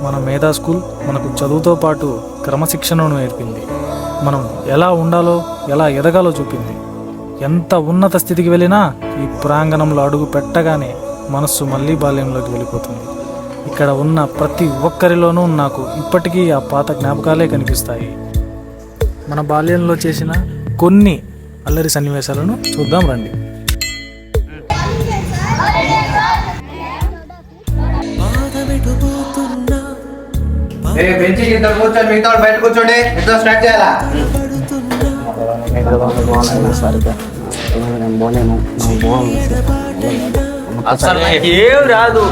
మన మేధా స్కూల్ మనకు చదువుతో పాటు క్రమశిక్షణను నేర్పింది. మనం ఎలా ఉండాలో, ఎలా ఎదగాలో చూపింది. ఎంత ఉన్నత స్థితికి వెళ్ళినా ఈ ప్రాంగణంలో అడుగు పెట్టగానే మనస్సు మళ్ళీ బాల్యంలోకి వెళ్ళిపోతుంది. ఇక్కడ ఉన్న ప్రతి ఒక్కరిలోనూ నాకు ఇప్పటికీ ఆ పాత జ్ఞాపకాలే కనిపిస్తాయి. మన బాల్యంలో చేసిన కొన్ని అల్లరి సన్నివేశాలను చూద్దాం రండి. బయట కూర్చోండి, స్టార్ట్ చేయాలా? ఏం రాదు,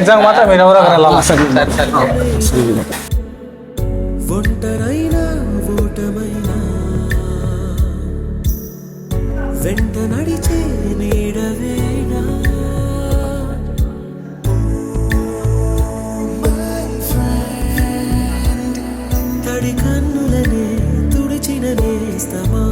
ఎగ్జామ్ మాత్రం మీరు ఎవరో వెంట నడిచే నీడవేనా తడి కన్నులనే తుడిచిన నేస్తమా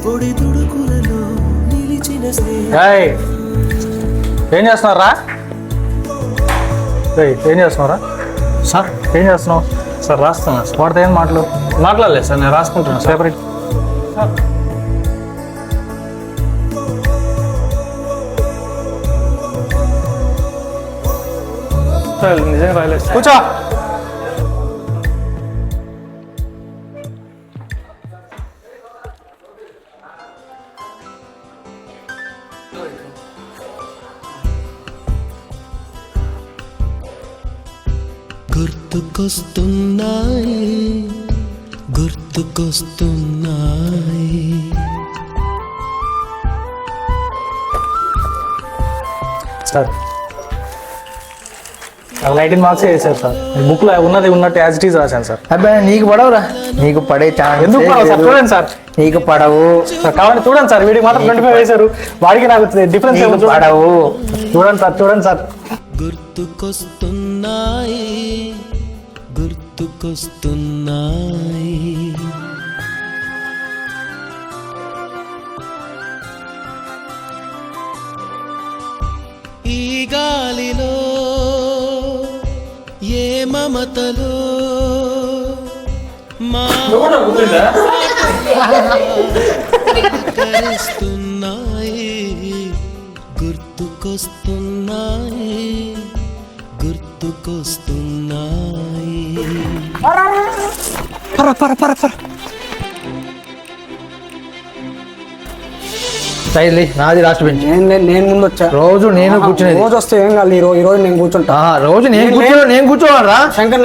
పొడి తుడుకులలో నిలిచిన ఏం చేస్తున్నారా? ఏం చేస్తున్నారా సార్? ఏం చేస్తున్నావు సార్? రాస్తున్నా సార్. వాడితే ఏం మాట్లాడలేదు సార్, నేను రాసుకుంటున్నాను. సెపరేట్ సార్, నిజంగా రాయలేదు. కూర్చో. గుర్తుకొస్తున్నాయి సార్ 19 మార్క్స్ వేసారు సార్. బుక్లో ఉన్నది ఉన్నట్టు యాజ్ ఇట్ ఈజ్ రాశాను సార్. అబ్బాయి నీకు పడవురా, నీకు పడే ఛాన్స్ ఎందుకు పడవు సార్? చూడండి సార్, నీకు పడవు సార్. కావాలని చూడండి సార్, వీడికి మాత్రం 25 వేశారు, వాడికి నాకు డిఫరెన్స్ పడవు. చూడండి సార్, చూడండి సార్. గుర్తుకొస్తున్నాయి ఈ గాలిలో ఏ మమతలో కరిస్తున్నాయి గుర్తుకొస్తున్నాయి. నాది లాస్ట్ బెంచ్. నేను ముందు వచ్చా. రోజు నేను కూర్చునేది. రోజు వస్తే ఏం కాదు, ఈ రోజు నేను కూర్చుంటా. రోజు నేను కూర్చోవాలరా శంకర్?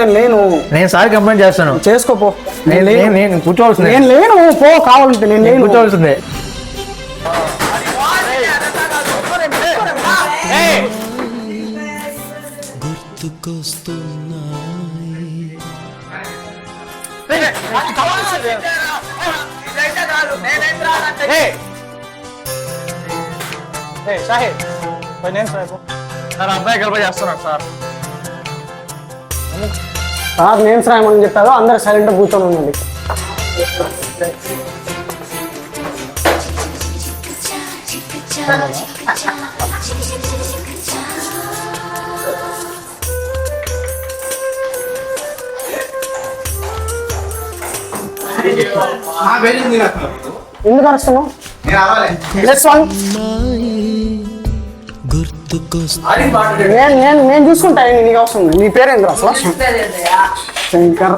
నేను సార్ కంప్లైంట్ చేస్తాను. చేసుకోపో. నేను కూర్చోవాల్సిందే. నేను లేను, పో. కావాలంటే నేను కూర్చోవాల్సిందే. సార్, అబ్బాయి గర్భ చేస్తున్నాడు సార్. సార్ నేమ్స్ రాయమని చెప్పారు, అందరు సైలెంట్ కూర్చొని ఉండండి. ఎందుకు అరుస్తున్నావు? నేను చూసుకుంటా, నీకు అవసరం. నీ పేరేంద్ర అసలు? శంకర్.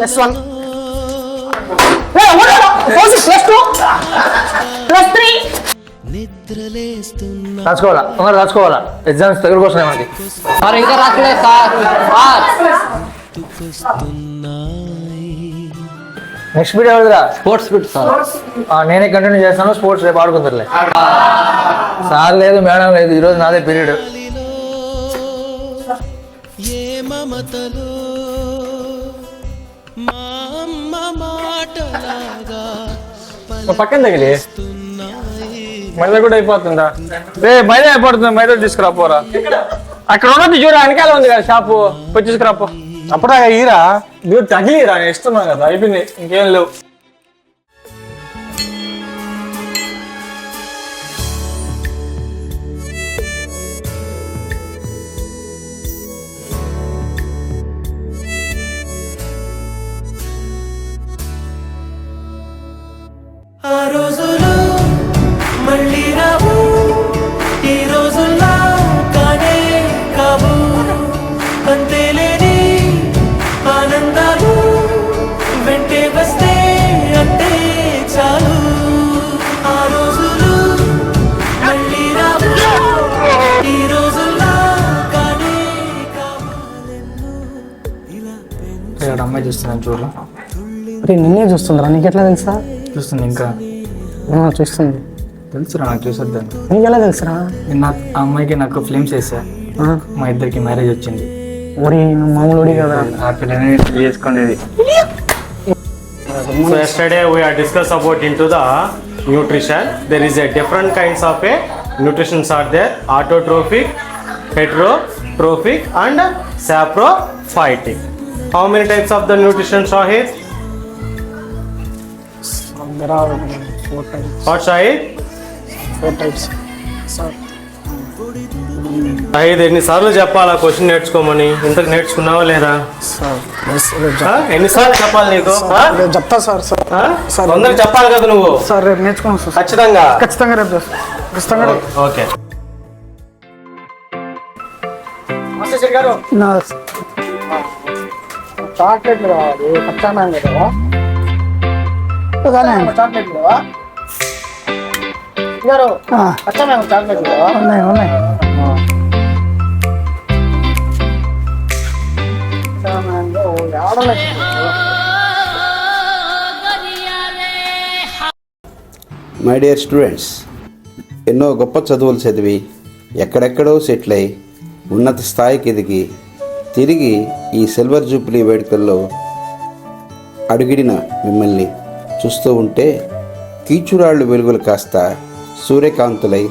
+1 +3 రాసుకోవాలా ఎగ్జామ్స్ దగ్గరకు వస్తున్నాయి మనకి. ఇంకా రాసుకోలేదు సార్. నెక్స్ట్ పీరియడ్ ఎవరిదిరా? Sports period sir. నేనే కంటిన్యూ చేస్తాను. స్పోర్ట్స్ రేపు ఆడుకుంటారులే. సార్ లేదు, మేడం లేదు, ఈరోజు నాదే పీరియడ్. పక్కన తగిలి మైదా కూడా అయిపోతుందా? మైదా అయిపోతుంది, మైదా తీసుకురా పోరా. అక్కడ ఉన్నది చూడ వెనకాల ఉంది కదా షాపు పోయి తీసుకురాపో. అప్పుడాగా ఈరా మీరు తగిలిరా నేను ఇస్తున్నాను కదా, అయిపోయింది, ఇంకేం లేవు. ఆ రోజులు మళ్ళీ రావు, ఈ రోజుల్లా కానే కావు. అంతేలేని ఆనందాలు వెంటే వస్తే అంటే చాలు. ఆ రోజులు మళ్ళీ రావు, ఈ రోజుల్లా కానే కావాలెన్నో. ఇలా ఇక్కడ అమ్మాయి చూస్తున్నాను చూడు. అరే నిన్నే చూస్తుందిరా, నీకెట్లా తెలుసా? చూస్తుంది ఇంకా చూస్తుంది. తెలుసురా, నాకు చూసొద్దాను. నీకెలా తెలుసురా? నిన్న ఆ అమ్మాయికి నాకు ఫిల్మ్స్ వేసా, మా ఇద్దరికి మ్యారేజ్ వచ్చింది. ఒరి మామూలు కదా. ఆ పిల్లని చేసుకునేది. So yesterday we are discussed about into the nutrition. There is a different kinds of a nutritions are there: autotrophic, heterotrophic, and saprophytic. How many types of the nutritions are here? There are 4 types. What Shahid? 4 types. Shahid, ఎన్నిసార్లు చెప్పాలా question నేర్చుకోమని? ఇంతకు నేర్చుకున్నావా లేదా? ఎన్నిసార్లు చెప్పాలి నీకు? రేపు చెప్తా సార్. తొందరగా చెప్పాలి కదా నువ్వు. సార్ రేపు నేర్చుకున్నాను సార్. ఖచ్చితంగా ఖచ్చితంగా రేపు చేస్తాను. ఖచ్చితంగా రేపు. ఓకే. చాక్లెట్లు కావాలి, కచ్చా మ్యాంగో కదా, చాక్లెట్లు కదా కచ్చా మ్యాంగో చాక్లెట్లు కదా ఉన్నాయి. కచ్చా మ్యాంగో ఏడలే. మై డియర్ స్టూడెంట్స్, ఎన్నో గొప్ప చదువులు చదివి ఎక్కడెక్కడో సెటిల్ అయి ఉన్నత స్థాయికి ఎదిగి తిరిగి ఈ సిల్వర్ జూబ్లీ వేడుకల్లో అడుగిడిన మిమ్మల్ని చూస్తూ ఉంటే కీచురాళ్ళు వెలుగులు కాస్త సూర్యకాంతులై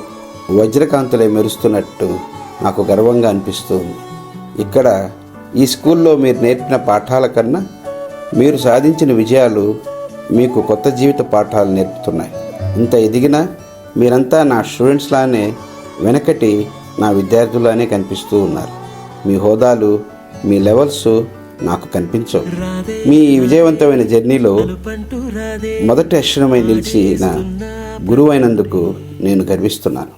వజ్రకాంతులై మెరుస్తున్నట్టు నాకు గర్వంగా అనిపిస్తుంది. ఇక్కడ ఈ స్కూల్లో మీరు నేర్పిన పాఠాల కన్నా మీరు సాధించిన విజయాలు మీకు కొత్త జీవిత పాఠాలు నేర్పుతున్నాయి. ఇంత ఎదిగినా మీరంతా నా స్టూడెంట్స్ లానే వెనకటి నా విద్యార్థులానే కనిపిస్తూ ఉన్నారు. మీ హోదాలు, మీ లెవెల్స్ నాకు కనిపించవు. మీ విజయవంతమైన జర్నీలో మొదటి అక్షరమై నిలిచిన గురువైనందుకు నేను గర్విస్తున్నాను.